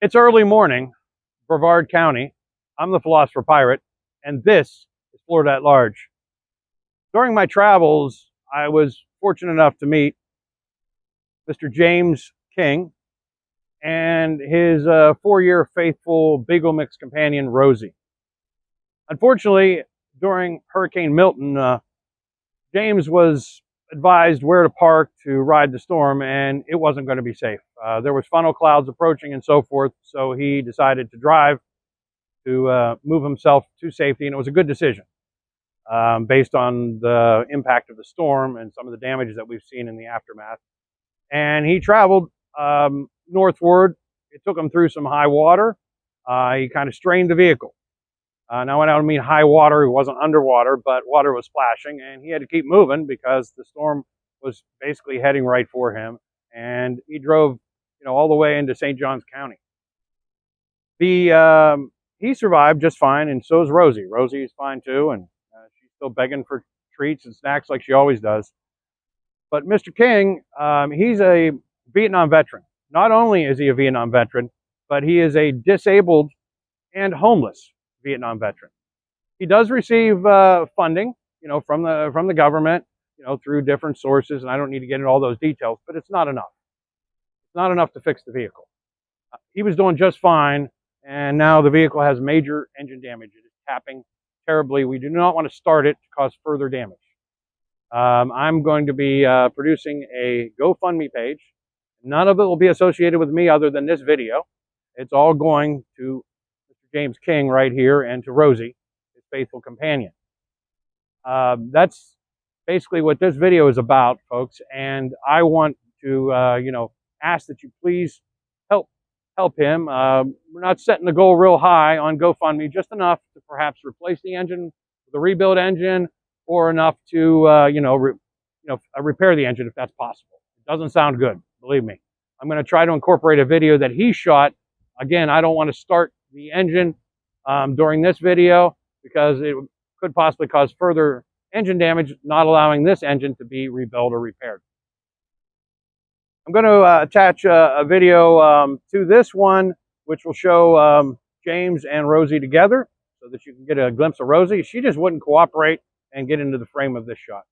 It's early morning, Brevard County. I'm the Philosopher Pirate, and this is Florida at Large. During my travels, I was fortunate enough to meet Mr. James King and his 4-year faithful beagle mix companion, Rosie. Unfortunately, during Hurricane Milton, James was advised where to park to ride the storm, and it wasn't going to be safe. There was funnel clouds approaching and so forth, so he decided to drive to move himself to safety, and it was a good decision based on the impact of the storm and some of the damages that we've seen in the aftermath. And he traveled northward. It took him through some high water. He kind of strained the vehicle. Now, I don't mean high water, it wasn't underwater, but water was splashing, and he had to keep moving because the storm was basically heading right for him. And he drove, all the way into St. Johns County. He survived just fine, and so is Rosie. Rosie is fine too, and she's still begging for treats and snacks like she always does. But Mr. King, he's a Vietnam veteran. Not only is he a Vietnam veteran, but he is a disabled and homeless Vietnam veteran. He does receive funding, from the government, through different sources, and I don't need to get into all those details, but it's not enough. It's not enough to fix the vehicle. He was doing just fine, and now the vehicle has major engine damage. It is tapping terribly. We do not want to start it to cause further damage. I'm going to be producing a GoFundMe page. None of it will be associated with me other than this video. It's all going to James King right here and to Rosie, his faithful companion. That's basically what this video is about, folks. And I want to, ask that you please help him. We're not setting the goal real high on GoFundMe, just enough to perhaps replace the engine with a rebuild engine, or enough to, repair the engine if that's possible. It doesn't sound good, believe me. I'm going to try to incorporate a video that he shot. Again, I don't want to start the engine during this video because it could possibly cause further engine damage, not allowing this engine to be rebuilt or repaired. I'm going to attach a video to this one, which will show James and Rosie together so that you can get a glimpse of Rosie. She just wouldn't cooperate and get into the frame of this shot.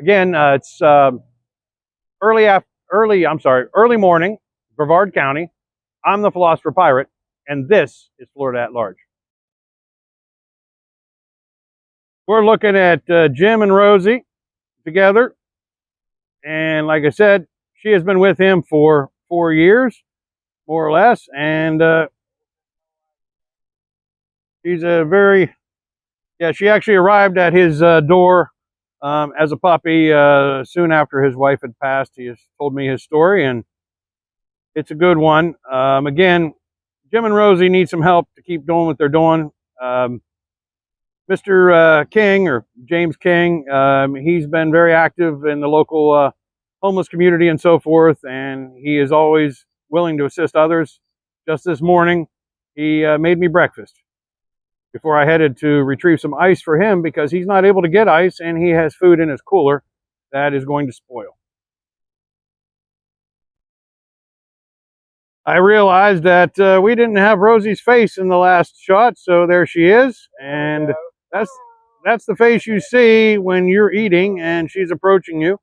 Again, it's early morning, Brevard County. I'm the Philosopher Pirate, and this is Florida at Large. We're looking at Jim and Rosie together, and like I said, she has been with him for 4 years, more or less, and she's she actually arrived at his door as a puppy soon after his wife had passed. He has told me his story, and it's a good one. Again, Jim and Rosie need some help to keep doing what they're doing. Mr. King, or James King, he's been very active in the local homeless community and so forth, and he is always willing to assist others. Just this morning, he made me breakfast before I headed to retrieve some ice for him because he's not able to get ice, and he has food in his cooler that is going to spoil. I realized that we didn't have Rosie's face in the last shot, so there she is, and that's the face you see when you're eating and she's approaching you.